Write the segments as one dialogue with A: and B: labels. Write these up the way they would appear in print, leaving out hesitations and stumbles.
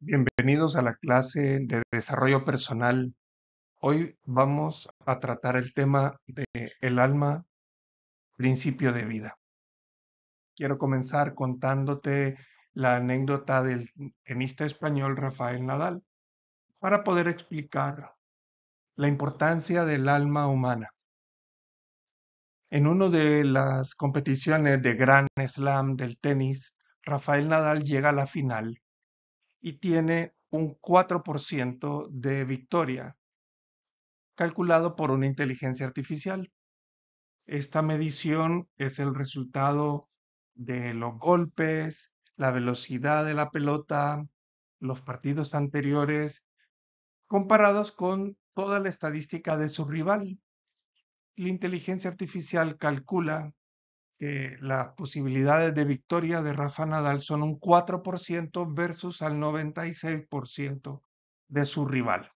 A: Bienvenidos a la clase de desarrollo personal. Hoy vamos a tratar el tema de el alma, principio de vida. Quiero comenzar contándote la anécdota del tenista español Rafael Nadal para poder explicar la importancia del alma humana. En una de las competiciones de Grand Slam del tenis, Rafael Nadal llega a la final y tiene un 4% de victoria calculado por una inteligencia artificial. Esta medición es el resultado de los golpes, la velocidad de la pelota, los partidos anteriores, comparados con toda la estadística de su rival. La inteligencia artificial calcula que las posibilidades de victoria de Rafa Nadal son un 4% versus al 96% de su rival.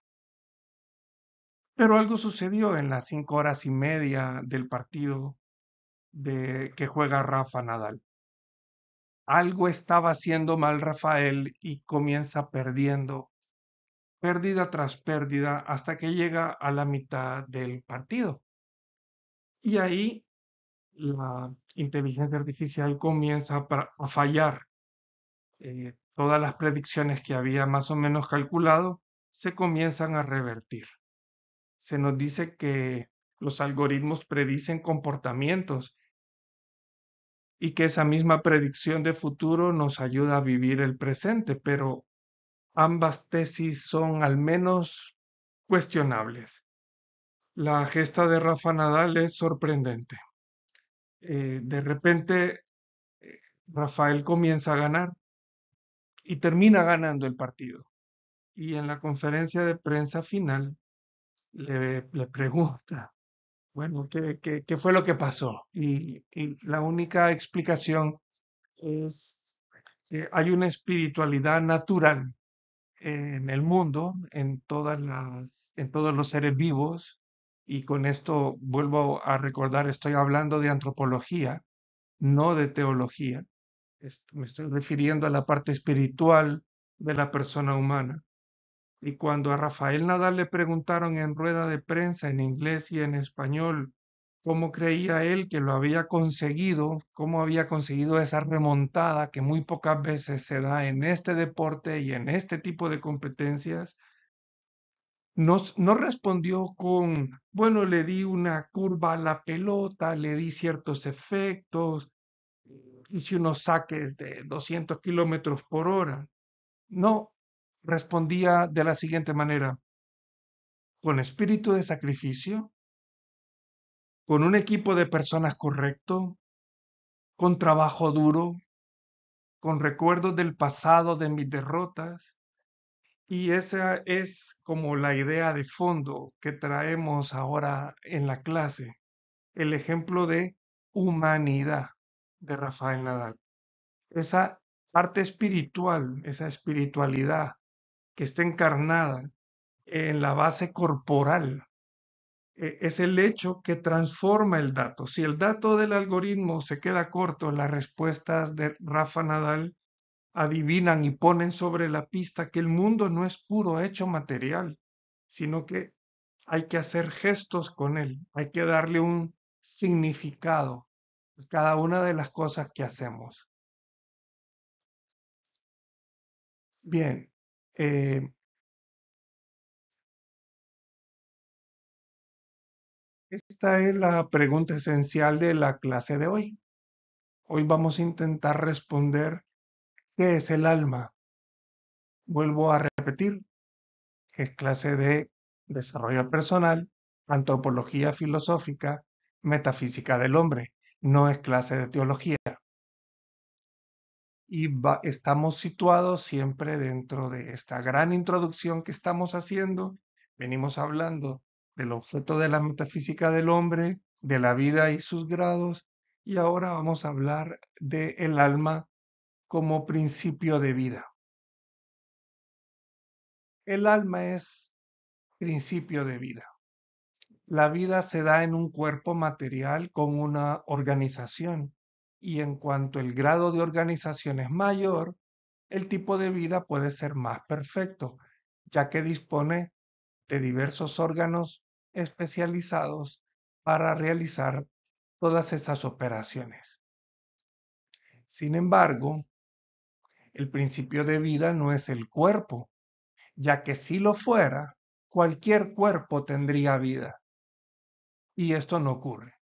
A: Pero algo sucedió en las 5 horas y media del partido que juega Rafa Nadal. Algo estaba haciendo mal Rafael y comienza perdiendo, pérdida tras pérdida, hasta que llega a la mitad del partido. Y ahí la inteligencia artificial comienza a fallar. Todas las predicciones que había más o menos calculado se comienzan a revertir. Se nos dice que los algoritmos predicen comportamientos y que esa misma predicción de futuro nos ayuda a vivir el presente, pero ambas tesis son al menos cuestionables. La gesta de Rafa Nadal es sorprendente. De repente, eh, Rafael comienza a ganar y termina ganando el partido. Y en la conferencia de prensa final le pregunta, bueno, ¿qué fue lo que pasó? Y la única explicación es que hay una espiritualidad natural en el mundo, en todos los seres vivos, y con esto vuelvo a recordar, estoy hablando de antropología, no de teología. Me estoy refiriendo a la parte espiritual de la persona humana. Y cuando a Rafael Nadal le preguntaron en rueda de prensa en inglés y en español cómo creía él que lo había conseguido, cómo había conseguido esa remontada que muy pocas veces se da en este deporte y en este tipo de competencias, no respondió con, bueno, le di una curva a la pelota, le di ciertos efectos, hice unos saques de 200 kilómetros por hora. No, respondía de la siguiente manera: con espíritu de sacrificio, con un equipo de personas correcto, con trabajo duro, con recuerdos del pasado de mis derrotas. Y esa es como la idea de fondo que traemos ahora en la clase, el ejemplo de humanidad de Rafael Nadal. Esa parte espiritual, esa espiritualidad que está encarnada en la base corporal es el hecho que transforma el dato. Si el dato del algoritmo se queda corto, las respuestas de Rafa Nadal adivinan y ponen sobre la pista que el mundo no es puro hecho material, sino que hay que hacer gestos con él, hay que darle un significado a cada una de las cosas que hacemos. Bien, eh, esta es la pregunta esencial de la clase de hoy. Hoy vamos a intentar responder qué es el alma. Vuelvo a repetir, es clase de desarrollo personal, antropología filosófica, metafísica del hombre, no es clase de teología. Y estamos situados siempre dentro de esta gran introducción que estamos haciendo. Venimos hablando del objeto de la metafísica del hombre, de la vida y sus grados, y ahora vamos a hablar del alma como principio de vida. El alma es principio de vida. La vida se da en un cuerpo material con una organización y en cuanto el grado de organización es mayor, el tipo de vida puede ser más perfecto, ya que dispone de diversos órganos especializados para realizar todas esas operaciones. Sin embargo, el principio de vida no es el cuerpo, ya que si lo fuera, cualquier cuerpo tendría vida, y esto no ocurre.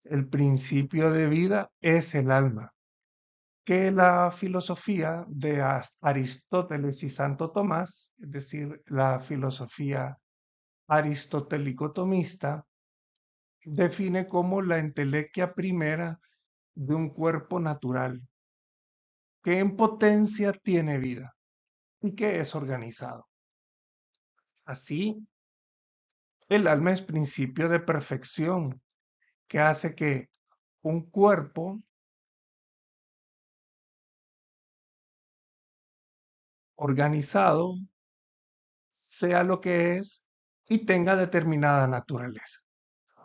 A: El principio de vida es el alma, que la filosofía de Aristóteles y Santo Tomás, es decir, la filosofía aristotélico-tomista, define como la entelequia primera de un cuerpo natural, que en potencia tiene vida y que es organizado. Así, el alma es principio de perfección, que hace que un cuerpo organizado sea lo que es y tenga determinada naturaleza.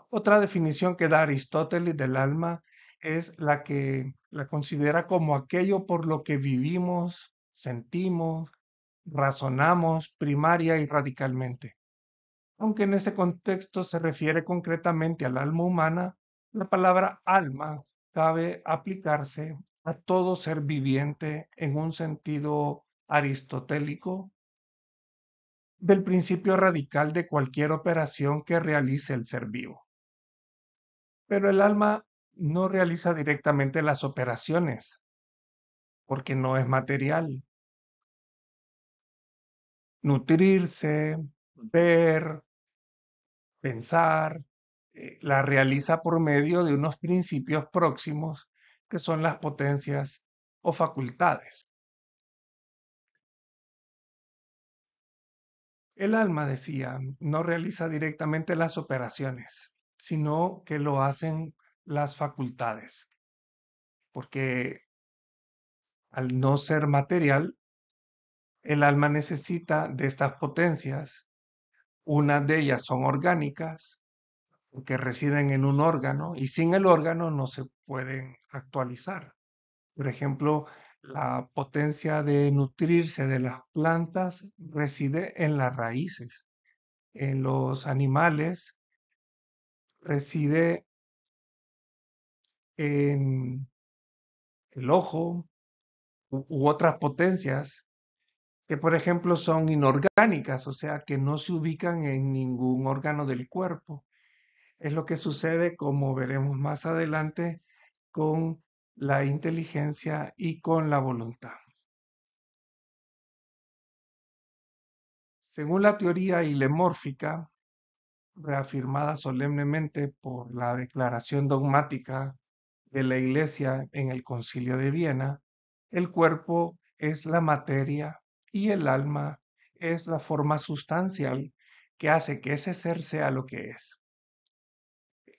A: Otra definición que da Aristóteles del alma es la que la considera como aquello por lo que vivimos, sentimos, razonamos primaria y radicalmente. Aunque en este contexto se refiere concretamente al alma humana, la palabra alma cabe aplicarse a todo ser viviente en un sentido aristotélico del principio radical de cualquier operación que realice el ser vivo. Pero el alma no realiza directamente las operaciones, porque no es material. Nutrirse, ver, pensar, la realiza por medio de unos principios próximos que son las potencias o facultades. El alma, decía, no realiza directamente las operaciones, sino que lo hacen las facultades, porque al no ser material, el alma necesita de estas potencias. Unas de ellas son orgánicas, porque residen en un órgano, y sin el órgano no se pueden actualizar. Por ejemplo, la potencia de nutrirse de las plantas reside en las raíces. En los animales reside en el ojo u otras potencias que, por ejemplo, son inorgánicas, o sea, que no se ubican en ningún órgano del cuerpo. Es lo que sucede, como veremos más adelante, con la inteligencia y con la voluntad. Según la teoría hilemórfica, reafirmada solemnemente por la declaración dogmática de la Iglesia en el Concilio de Viena, el cuerpo es la materia y el alma es la forma sustancial que hace que ese ser sea lo que es.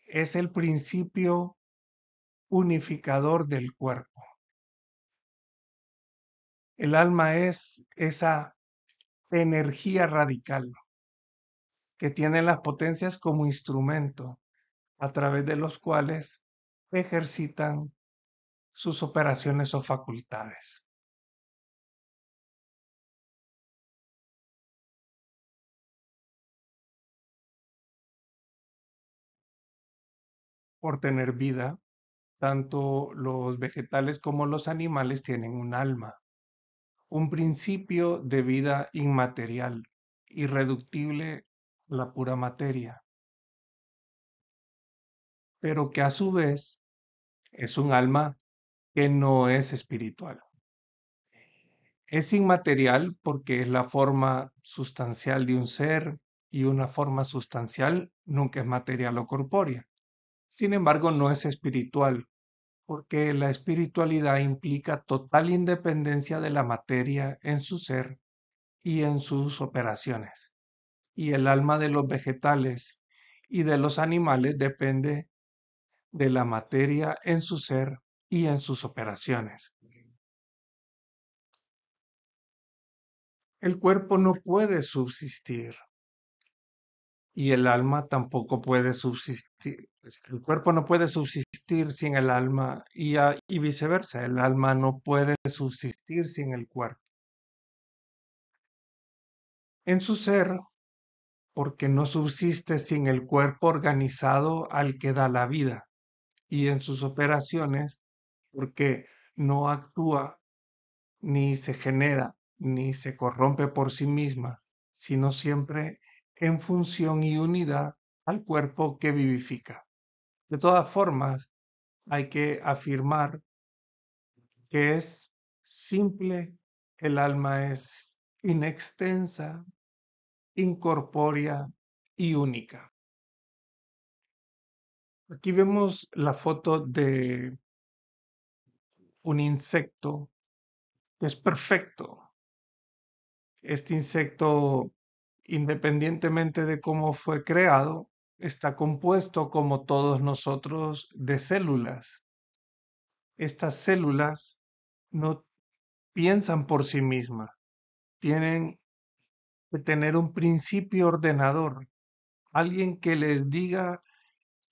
A: Es el principio unificador del cuerpo. El alma es esa energía radical que tiene las potencias como instrumento a través de los cuales ejercitan sus operaciones o facultades. Por tener vida, tanto los vegetales como los animales tienen un alma, un principio de vida inmaterial, irreductible a la pura materia, pero que a su vez es un alma que no es espiritual. Es inmaterial porque es la forma sustancial de un ser y una forma sustancial nunca es material o corpórea. Sin embargo, no es espiritual porque la espiritualidad implica total independencia de la materia en su ser y en sus operaciones. Y el alma de los vegetales y de los animales depende de la materia en su ser y en sus operaciones. El cuerpo no puede subsistir y el alma tampoco puede subsistir. Pues, el cuerpo no puede subsistir sin el alma y viceversa, el alma no puede subsistir sin el cuerpo. En su ser, porque no subsiste sin el cuerpo organizado al que da la vida, y en sus operaciones, porque no actúa, ni se genera, ni se corrompe por sí misma, sino siempre en función y unidad al cuerpo que vivifica. De todas formas, hay que afirmar que es simple, el alma es inextensa, incorpórea y única. Aquí vemos la foto de un insecto que es perfecto. Este insecto, independientemente de cómo fue creado, está compuesto, como todos nosotros, de células. Estas células no piensan por sí mismas, tienen que tener un principio ordenador, alguien que les diga,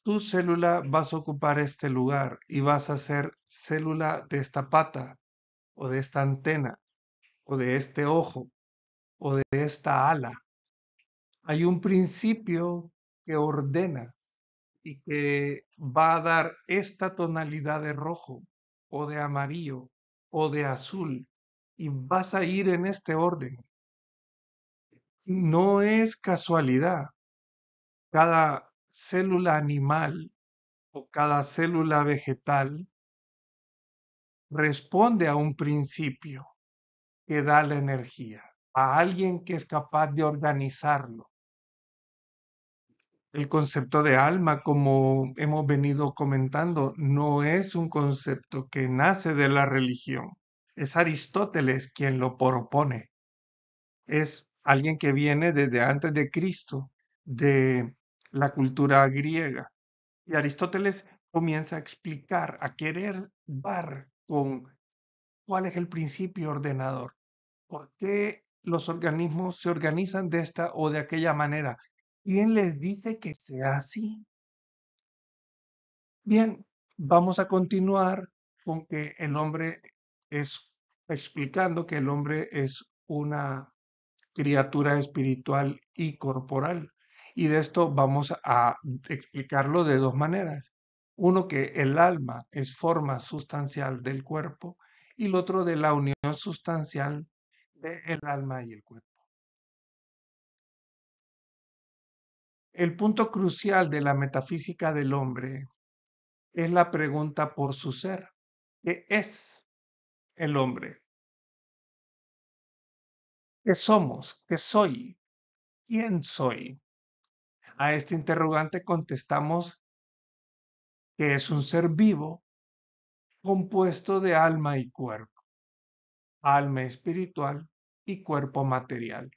A: tu célula vas a ocupar este lugar y vas a ser célula de esta pata o de esta antena o de este ojo o de esta ala. Hay un principio que ordena y que va a dar esta tonalidad de rojo o de amarillo o de azul y vas a ir en este orden. No es casualidad. Cada célula animal o cada célula vegetal responde a un principio que da la energía, a alguien que es capaz de organizarlo. El concepto de alma, como hemos venido comentando, no es un concepto que nace de la religión. Es Aristóteles quien lo propone. Es alguien que viene desde antes de Cristo, de la cultura griega. Y Aristóteles comienza a explicar, a querer dar con cuál es el principio ordenador, por qué los organismos se organizan de esta o de aquella manera. ¿Quién les dice que sea así? Bien, vamos a continuar con que el hombre es, explicando que el hombre es una criatura espiritual y corporal. Y de esto vamos a explicarlo de dos maneras. Uno, que el alma es forma sustancial del cuerpo y el otro de la unión sustancial del alma y el cuerpo. El punto crucial de la metafísica del hombre es la pregunta por su ser. ¿Qué es el hombre? ¿Qué somos? ¿Qué soy? ¿Quién soy? A este interrogante contestamos que es un ser vivo compuesto de alma y cuerpo, alma espiritual y cuerpo material.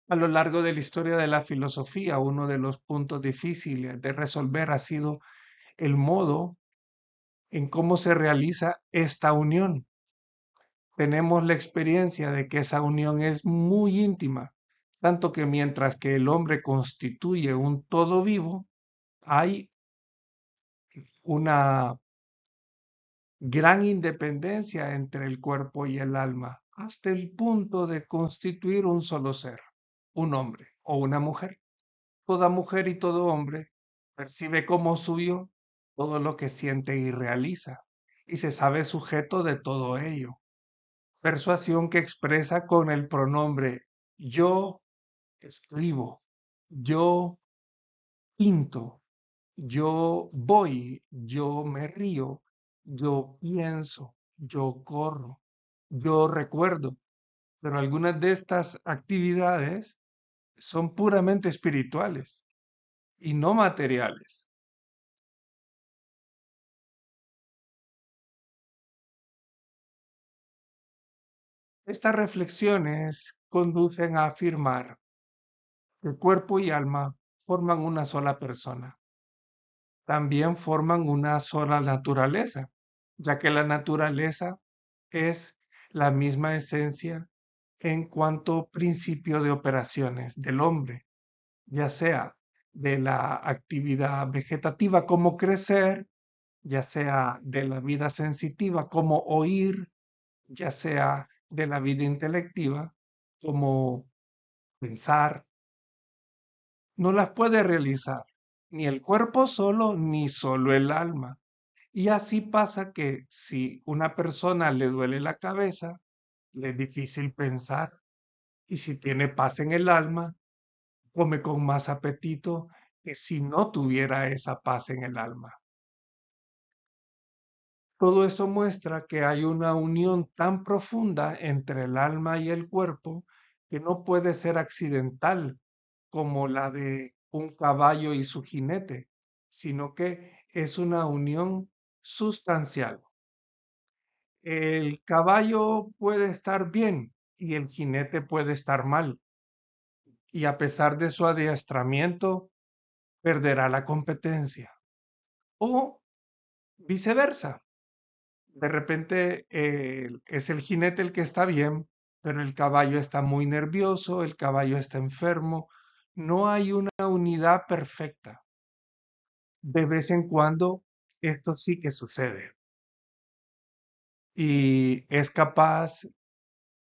A: A lo largo de la historia de la filosofía, uno de los puntos difíciles de resolver ha sido el modo en cómo se realiza esta unión. Tenemos la experiencia de que esa unión es muy íntima, tanto que mientras que el hombre constituye un todo vivo, hay una gran independencia entre el cuerpo y el alma, hasta el punto de constituir un solo ser, un hombre o una mujer. Toda mujer y todo hombre percibe como suyo todo lo que siente y realiza, y se sabe sujeto de todo ello. Persuasión que expresa con el pronombre yo escribo, yo pinto, yo voy, yo me río, yo pienso, yo corro, yo recuerdo, pero algunas de estas actividades son puramente espirituales y no materiales. Estas reflexiones conducen a afirmar que cuerpo y alma forman una sola persona. También forman una sola naturaleza, ya que la naturaleza es la misma esencia en cuanto principio de operaciones del hombre, ya sea de la actividad vegetativa, como crecer, ya sea de la vida sensitiva, como oír, ya sea de la vida intelectiva, como pensar, no las puede realizar ni el cuerpo solo, ni solo el alma. Y así pasa que si una persona le duele la cabeza, le es difícil pensar. Y si tiene paz en el alma, come con más apetito que si no tuviera esa paz en el alma. Todo eso muestra que hay una unión tan profunda entre el alma y el cuerpo que no puede ser accidental como la de un caballo y su jinete, sino que es una unión sustancial. El caballo puede estar bien y el jinete puede estar mal, y a pesar de su adiestramiento, perderá la competencia. O viceversa. De repente es el jinete el que está bien, pero el caballo está muy nervioso, el caballo está enfermo. No hay una unidad perfecta. De vez en cuando esto sí que sucede. Y es capaz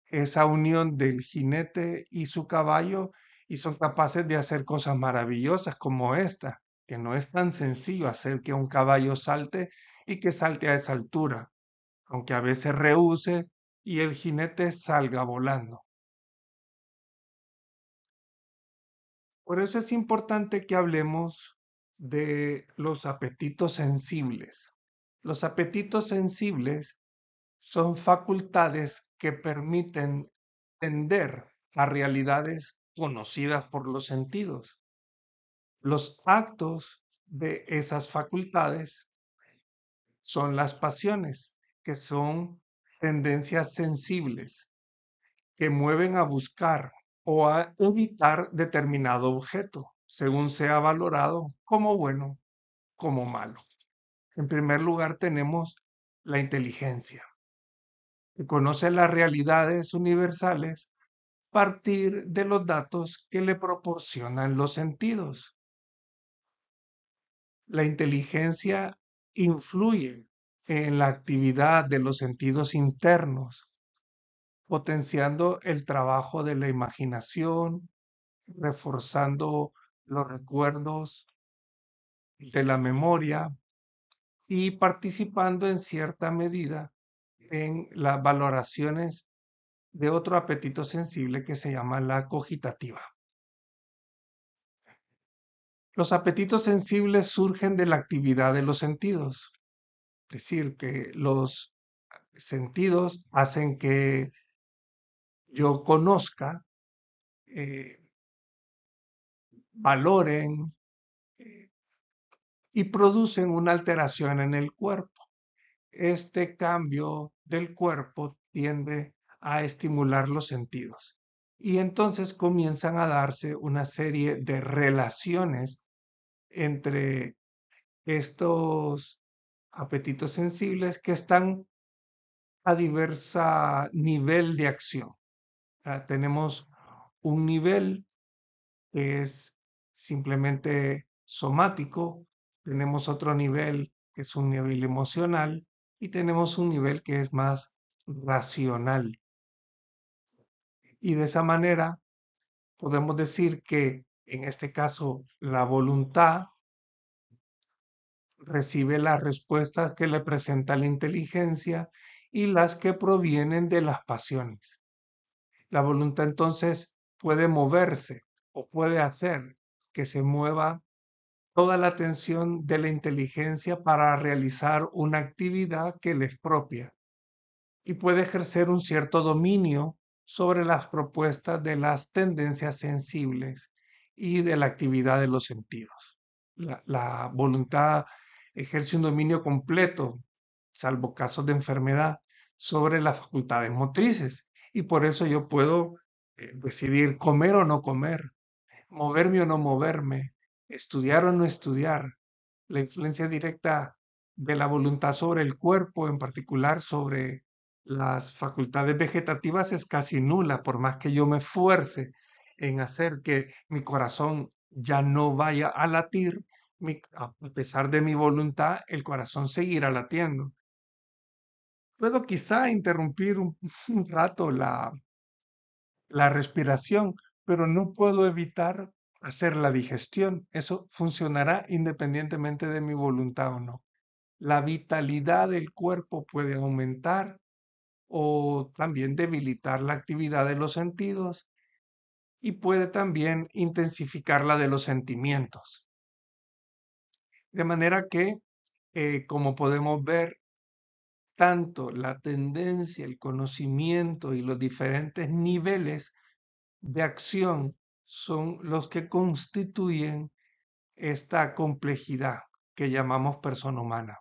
A: esa unión del jinete y su caballo y son capaces de hacer cosas maravillosas como esta, que no es tan sencillo hacer que un caballo salte y que salte a esa altura, aunque a veces rehúse y el jinete salga volando. Por eso es importante que hablemos de los apetitos sensibles. Los apetitos sensibles son facultades que permiten tender a realidades conocidas por los sentidos. Los actos de esas facultades son las pasiones, que son tendencias sensibles que mueven a buscar o a evitar determinado objeto, según sea valorado como bueno, como malo. En primer lugar tenemos la inteligencia, que conoce las realidades universales a partir de los datos que le proporcionan los sentidos. La inteligencia influye en la actividad de los sentidos internos, potenciando el trabajo de la imaginación, reforzando los recuerdos de la memoria y participando en cierta medida en las valoraciones de otro apetito sensible que se llama la cogitativa. Los apetitos sensibles surgen de la actividad de los sentidos, es decir, que los sentidos hacen que yo conozca, eh, valoren y producen una alteración en el cuerpo. Este cambio del cuerpo tiende a estimular los sentidos y entonces comienzan a darse una serie de relaciones entre estos apetitos sensibles que están a diversa nivel de acción. Tenemos un nivel que es simplemente somático, tenemos otro nivel que es un nivel emocional y tenemos un nivel que es más racional. Y de esa manera podemos decir que en este caso la voluntad recibe las respuestas que le presenta la inteligencia y las que provienen de las pasiones. La voluntad entonces puede moverse o puede hacer que se mueva toda la atención de la inteligencia para realizar una actividad que le es propia y puede ejercer un cierto dominio sobre las propuestas de las tendencias sensibles y de la actividad de los sentidos. La voluntad ejerce un dominio completo, salvo casos de enfermedad, sobre las facultades motrices y por eso yo puedo decidir comer o no comer, moverme o no moverme, estudiar o no estudiar. La influencia directa de la voluntad sobre el cuerpo, en particular sobre las facultades vegetativas, es casi nula, por más que yo me esfuerce en hacer que mi corazón ya no vaya a latir, a pesar de mi voluntad, el corazón seguirá latiendo. Puedo quizá interrumpir un rato la respiración, pero no puedo evitar hacer la digestión. Eso funcionará independientemente de mi voluntad o no. La vitalidad del cuerpo puede aumentar o también debilitar la actividad de los sentidos y puede también intensificar la de los sentimientos. De manera que, como podemos ver, tanto la tendencia, el conocimiento y los diferentes niveles de acción son los que constituyen esta complejidad que llamamos persona humana.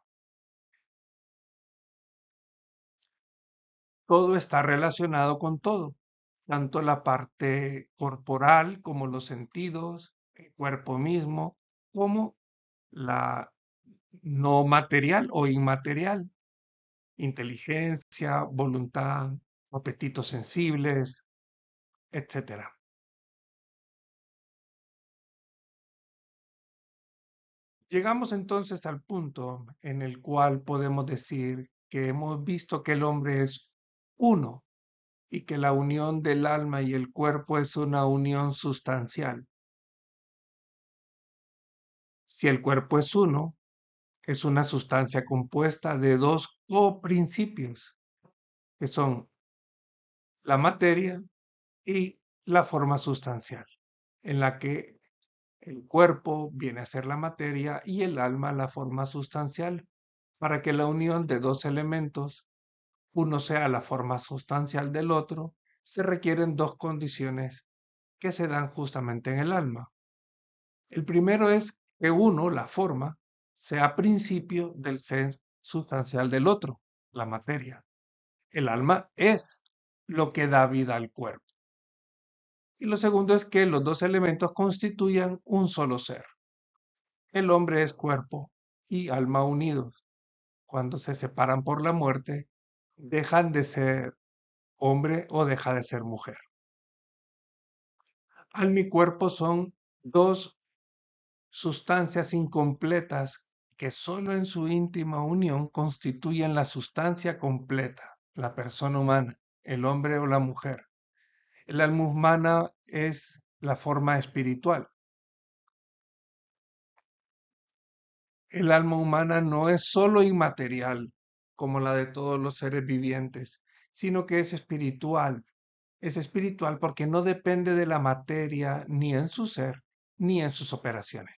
A: Todo está relacionado con todo, tanto la parte corporal como los sentidos, el cuerpo mismo, como la no material o inmaterial, inteligencia, voluntad, apetitos sensibles, etcétera. Llegamos entonces al punto en el cual podemos decir que hemos visto que el hombre es uno y que la unión del alma y el cuerpo es una unión sustancial. Si el cuerpo es uno, es una sustancia compuesta de dos coprincipios, que son la materia y la forma sustancial, en la que el cuerpo viene a ser la materia y el alma la forma sustancial. Para que la unión de dos elementos, uno sea la forma sustancial del otro, se requieren dos condiciones que se dan justamente en el alma. El primero es que uno, la forma, sea principio del ser sustancial del otro, la materia. El alma es lo que da vida al cuerpo. Y lo segundo es que los dos elementos constituyan un solo ser. El hombre es cuerpo y alma unidos. Cuando se separan por la muerte, dejan de ser hombre o deja de ser mujer. Alma y cuerpo son dos sustancias incompletas que solo en su íntima unión constituyen la sustancia completa, la persona humana, el hombre o la mujer. El alma humana es la forma espiritual. El alma humana no es solo inmaterial, como la de todos los seres vivientes, sino que es espiritual. Es espiritual porque no depende de la materia ni en su ser, ni en sus operaciones.